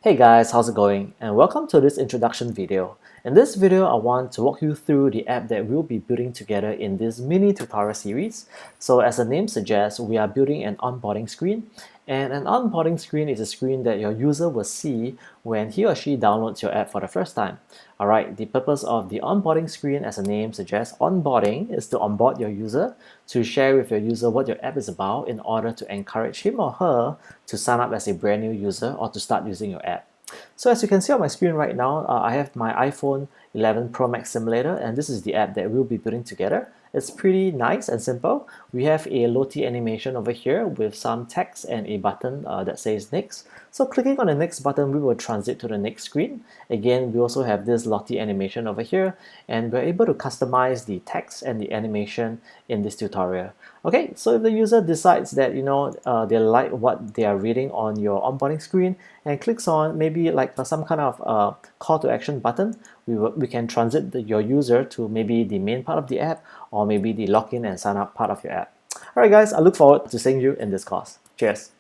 Hey guys, how's it going? And welcome to this introduction video. In this video, I want to walk you through the app that we'll be building together in this mini tutorial series. So as the name suggests, we are building an onboarding screen. And an onboarding screen is a screen that your user will see when he or she downloads your app for the first time. Alright, the purpose of the onboarding screen, as the name suggests, onboarding is to onboard your user, to share with your user what your app is about in order to encourage him or her to sign up as a brand new user or to start using your app. So as you can see on my screen right now, I have my iPhone 11 Pro Max simulator, and this is the app that we'll be building together. It's pretty nice and simple. We have a Lottie animation over here with some text and a button that says next. So clicking on the next button, we will transit to the next screen. Again, we also have this Lottie animation over here, and we're able to customize the text and the animation in this tutorial. Okay, so if the user decides that they like what they are reading on your onboarding screen and clicks on maybe like some kind of call to action button, we can transit your user to maybe the main part of the app or maybe the login and sign up part of your app. Alright guys, I look forward to seeing you in this course. Cheers!